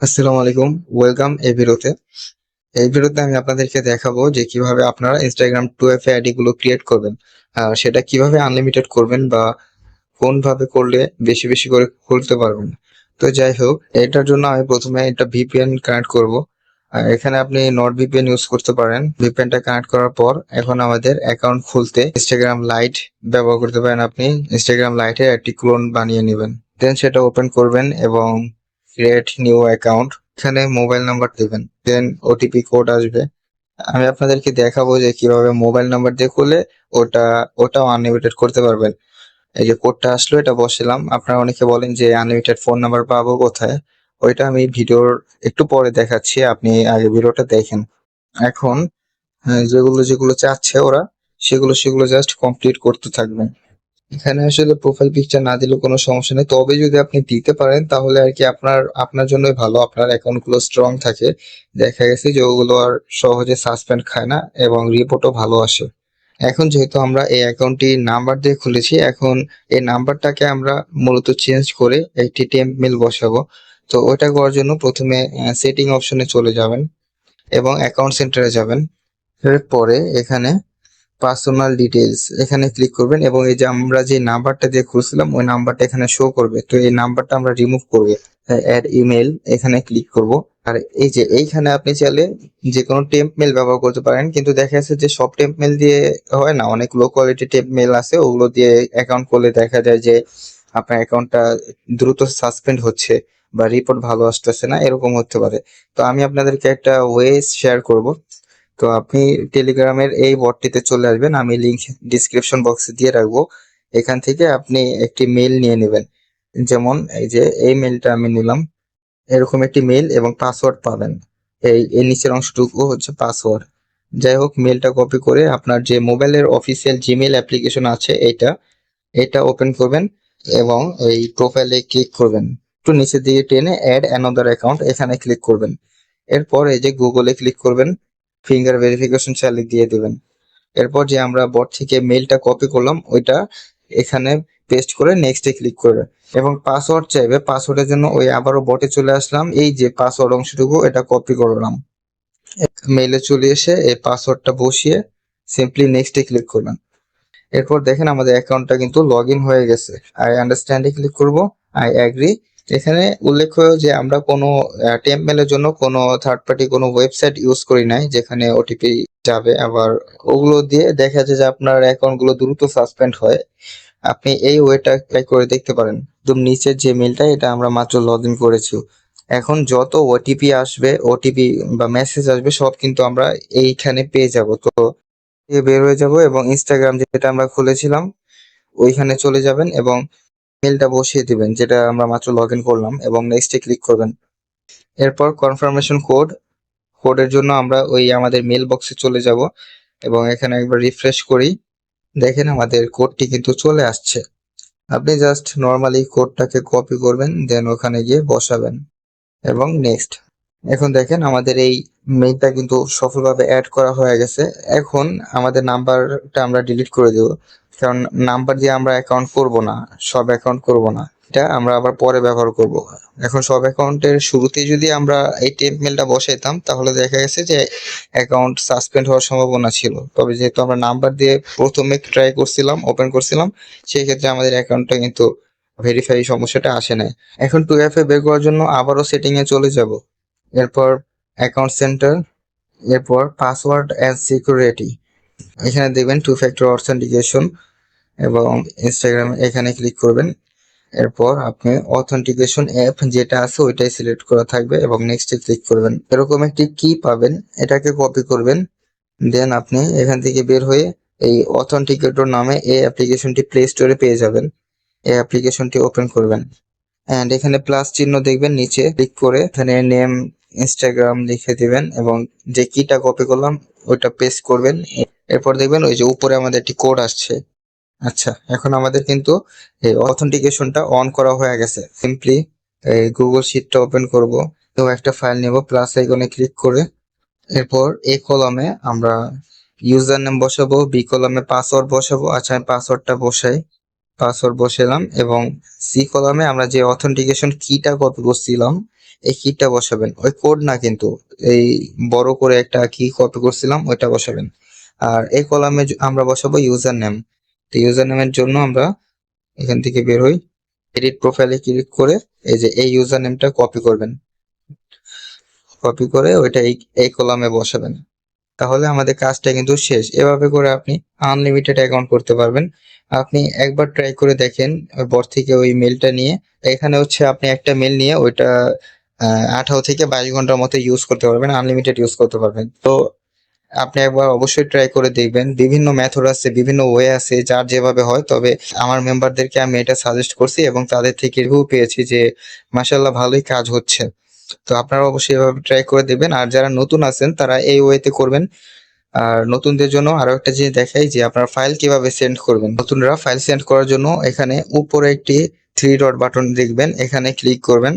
আসসালামু আলাইকুম। ওয়েলকাম এই ভিডিওতে। এই ভিডিওতে আমি আপনাদেরকে দেখাবো যে কিভাবে আপনারা Instagram 2FA আইডি গুলো ক্রিয়েট করবেন। সেটা কিভাবে আনলিমিটেড করবেন বা কোনভাবে করলে বেশি, বেশি করে খুলতে পারবেন। তো যাই হোক, এটার জন্য আমি প্রথমে একটা VPN কানেক্ট করব। এখানে আপনি NordVPN ইউজ করতে পারেন। VPN টা কানেক্ট করার পর এখন আমাদের অ্যাকাউন্ট খুলতে Instagram লাইট ব্যবহার করতে পারেন আপনি। Instagram লাইটের একটি ক্লোন বানিয়ে নিবেন। দেন সেটা ওপেন করবেন এবং ক্রিয়েট নিউ অ্যাকাউন্ট, এখানে মোবাইল নাম্বার দিবেন, দেন ওটিপি কোড আসবে। আমি আপনাদেরকে দেখাবো যে কিভাবে মোবাইল নাম্বার দিয়ে খুলে ওটাও আনলিমিটেড করতে পারবেন। এই যে কোডটা আসলো, এটা বসালাম। আপনারা অনেকে বলেন যে আনলিমিটেড ফোন নাম্বার পাবো কোথায়? ওইটা আমি ভিডিওর একটু পরে দেখাচ্ছি, আপনি আগে ভিডিওটা দেখেন। এখন যেগুলো যেগুলো চাচ্ছে ওরা, সেগুলো জাস্ট কমপ্লিট করতে থাকবেন। এখানে আসলে প্রোফাইল পিকচার না দিলেও কোনো সমস্যা নেই, তবে যদি আপনি দিতে পারেন তাহলে আর কি আপনার আপনার জন্যই ভালো, আপনার অ্যাকাউন্ট গুলো স্ট্রং থাকে। দেখা গেছে যে ওগুলো আর সহজে সাসপেন্ড খায় না এবং রিপোর্টও ভালো আসে। এখন যেহেতু আমরা এই অ্যাকাউন্টটি নাম্বার দিয়ে খুলেছি, এখন এই নাম্বারটাকে আমরা মূলত চেঞ্জ করে একটি টেম্প মেল বসাবো। তো ওইটা করার জন্য প্রথমে সেটিং অপশনে চলে যাবেন এবং অ্যাকাউন্ট সেন্টারে যাবেন। এরপরে এখানে পার্সোনাল ডিটেইলস এখানে ক্লিক করবেন এবং এই যে আমরা যে নাম্বারটা দিয়ে খুলছিলাম ওই নাম্বারটা এখানে শো করবে। তো এই নাম্বারটা আমরা রিমুভ করবো। অ্যাড ইমেল এখানে ক্লিক করব। আর এই যে এইখানে আপনি চাইলে যে কোনো টেম্প মেল ব্যবহার করতে পারেন, কিন্তু দেখা যাচ্ছে যে সব টেম্প মেল দিয়ে হয় না, অনেক লো কোয়ালিটি টেম্প মেল আছে, ওগুলো দিয়ে অ্যাকাউন্ট করলে দেখা যায় যে আপনার অ্যাকাউন্টটা দ্রুত সাসপেন্ড হচ্ছে বা রিপোর্ট ভালো আসতেছে না, এরকম হতে পারে। তো আমি আপনাদেরকে একটা ওয়ে শেয়ার করব। তো আপনি টেলিগ্রামের এই বটটিতে চলে আসবেন, আমি লিংক ডিসক্রিপশন বক্সে দিয়ে রাখবো। এখান থেকে আপনি একটি মেল নিয়ে নেবেন। যেমন এই যে এই মেলটা আমি নিলাম, এরকম একটি মেল এবং পাসওয়ার্ড পাবেন। এই নিচের অংশটুকু হচ্ছে পাসওয়ার্ড। যাই হোক, মেলটা কপি করে আপনার যে মোবাইলের অফিসিয়াল জিমেল অ্যাপ্লিকেশন আছে এটা ওপেন করবেন এবং এই প্রোফাইলে ক্লিক করবেন। একটু নিচের দিকে টেনে অ্যাড অ্যানাদার অ্যাকাউন্ট এখানে ক্লিক করবেন। এরপর এই যে গুগলে ক্লিক করবেন, ফিঙ্গার ভেরিফিকেশন চালিয়ে দিয়ে দেবেন। এরপর যে আমরা বট থেকে মেইলটা কপি করলাম ওইটা এখানে পেস্ট করে নেক্সটে ক্লিক করবে এবং পাসওয়ার্ড চাইবে। পাসওয়ার্ডের জন্য ওই আবারও বটে চলে আসলাম, এই যে পাসওয়ার্ড অংশটুকু এটা কপি করলাম, মেইলে চলে এসে এই পাসওয়ার্ডটা বসিয়ে সিম্পলি নেক্সটে ক্লিক করবেন। এরপর দেখেন আমাদের অ্যাকাউন্টটা কিন্তু লগ ইন হয়ে গেছে। আই আন্ডারস্ট্যান্ডে ক্লিক করব, আই অ্যাগ্রি। এখানে উল্লেখ্য যে আমরা কোনো টেম্প মেলের জন্য কোনো থার্ড পার্টি কোনো ওয়েবসাইট ইউজ করি নাই যেখানে ওটিপি যাবে, আবার ওগুলো দিয়ে দেখা যায় যে আপনার অ্যাকাউন্ট গুলো দ্রুত সাসপেন্ড হয়। আপনি এই ওয়েটা ট্রাই করে দেখতে পারেন। একদম নিচের যে মেলটা এটা আমরা মাত্র লগ ইন করেছি। এখন যত ওটিপি আসবে, ওটিপি বা মেসেজ আসবে, সব কিন্তু আমরা এইখানে পেয়ে যাব। তো বের হয়ে যাব এবং ইনস্টাগ্রাম যেটা আমরা খুলেছিলাম ওইখানে চলে যাবেন এবং মেলটা বসিয়ে দিবেন যেটা আমরা মাত্র লগ ইন করলাম এবং নেক্সটে ক্লিক করবেন। এরপর কনফার্মেশন কোডের জন্য আমরা ওই আমাদের মেল বক্সে চলে যাব এবং এখানে একবার রিফ্রেশ করি। দেখেন আমাদের কোডটি কিন্তু চলে আসছে। আপনি জাস্ট নর্মালি কোডটাকে কপি করবেন, দেন ওখানে গিয়ে বসাবেন এবং নেক্সট। এখন দেখেন আমাদের এই মেইলটা কিন্তু সফলভাবে অ্যাড করা হয়ে গেছে। এখন আমাদের নাম্বারটা আমরা ডিলিট করে দেব, কারণ নাম্বার দিয়ে আমরা অ্যাকাউন্ট করব না, সব অ্যাকাউন্ট করব না, এটা আমরা আবার পরে ব্যবহার করব। এখন সব অ্যাকাউন্টের শুরুতেই যদি আমরা এই টেম্প মেলটা বসাইতাম তাহলে দেখা গেছে যে অ্যাকাউন্ট সাসপেন্ড হওয়ার সম্ভাবনা ছিল। তবে যেহেতু আমরা নাম্বার দিয়ে প্রথমে ট্রাই করছিলাম, ওপেন করছিলাম, সেই ক্ষেত্রে আমাদের অ্যাকাউন্টটা কিন্তু ভেরিফাই সমস্যাটা আসে নাই। এখন 2FA বের করার জন্য আবারও সেটিং এ চলে যাব। এরপর অ্যাকাউন্ট সেন্টার, এরপর পাসওয়ার্ড অ্যান্ড সিকিউরিটি এখানে দেখবেন টু ফ্যাক্টর অথেন্টিকেশন এবং ইনস্টাগ্রাম এখানে ক্লিক করবেন। এরপর আপনি অথেন্টিকেশন অ্যাপ যেটা আছে ওইটাই সিলেক্ট করা থাকবে এবং নেক্সটে ক্লিক করবেন। এরকম একটি কি পাবেন, এটাকে কপি করবেন। দেন আপনি এখান থেকে বের হয়ে এই অথেন্টিকেটর নামে এই অ্যাপ্লিকেশনটি প্লে স্টোরে পেয়ে যাবেন। এই অ্যাপ্লিকেশনটি ওপেন করবেন অ্যান্ড এখানে প্লাস চিহ্ন দেখবেন নিচে, ক্লিক করে এখানে নেম ইনস্টাগ্রাম লিখে দিবেন এবং যে কিটা কপি করলাম ওইটা পেস্ট করবেন। এরপর দেখবেন ওই যে উপরে আমাদের একটি কোড আসছে। আচ্ছা, এখন আমাদের কিন্তু এই অথেন্টিকেশনটা অন করা হয়ে গেছে। সিম্পলি এই গুগল শিটটা ওপেন করব, তো একটা ফাইল নেব, প্লাস আইকনে ক্লিক করে। এরপর এ কলামে আমরা ইউজার নেম বসাবো, বি কলামে পাসওয়ার্ড বসাবো। আচ্ছা, আমি পাসওয়ার্ডটা বসাই। পাসওয়ার্ড বসালাম এবং সি কলামে আমরা যে অথেন্টিকেশন কিটা কপি করছিলাম এই কিটা বসাবেন, ওই কোড না কিন্তু, এই বড় করে একটা কি কপি করছিলাম ওইটা বসাবেন। আর এই কলামে আমরা বসাবো ইউজার নেম। তো ইউজার নেমের জন্য আমরা এখান থেকে বের হই, এডিট প্রোফাইলে ক্লিক করে এই যে এই ইউজার নেমটা কপি করবেন, কপি করে ওইটা এই কলামে বসাবেন। তাহলে আমাদের কাজটা কিন্তু শেষ। এভাবে করে আপনি আনলিমিটেড অ্যাকাউন্ট করতে পারবেন। আপনি একবার ট্রাই করে দেখেন, পর থেকে ওই মেলটা নিয়ে, এখানে হচ্ছে আপনি একটা মেল নিয়ে ওইটা 18 থেকে 22 ঘন্টার মতো ইউজ করতে পারবেন, আনলিমিটেড ইউজ করতে পারবেন। তো আপনি একবার অবশ্যই ট্রাই করে দেখবেন। বিভিন্ন মেথড আছে, বিভিন্ন ওয়ে আছে, যার যেভাবে হয়। তবে আমার মেম্বারদেরকে আমি এটা সাজেস্ট করছি এবং তাদের থেকে রিভিউ পেয়েছি যে মাশাআল্লাহ ভালোই কাজ হচ্ছে। তো আপনারা অবশ্যই এভাবে ট্রাই করে দেখবেন। আর যারা নতুন আছেন তারা এই ওয়েতে করবেন। আর নতুনদের জন্য আরো একটা জিনিস দেখাই যে আপনার ফাইল কিভাবে সেন্ড করবেন। নতুনরা ফাইল সেন্ড করার জন্য এখানে উপরে একটি 3 ডট বাটন দেখবেন, এখানে ক্লিক করবেন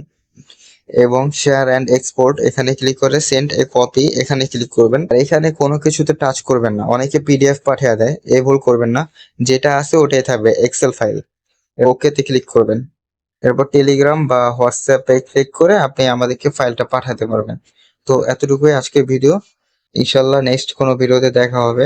এবং শেয়ার অ্যান্ড এক্সপোর্ট এখানে ক্লিক করে সেন্ড এ কপি এখানে ক্লিক করবেন। আর এখানে কোনো কিছুতে টাচ করবেন না, অনেকে পিডিএফ পাঠিয়ে দেয়, এই ভুল করবেন না, যেটা আছে ওটাই থাকবে এক্সেল ফাইল। ওকেতে ক্লিক করবেন, এরপর টেলিগ্রাম বা হোয়াটসঅ্যাপে ক্লিক করে আপনি আমাদেরকে ফাইলটা পাঠাতে পারবেন। তো এতটুকুই আজকের ভিডিও, ইনশাল্লাহ নেক্সট কোনো ভিডিওতে দেখা হবে।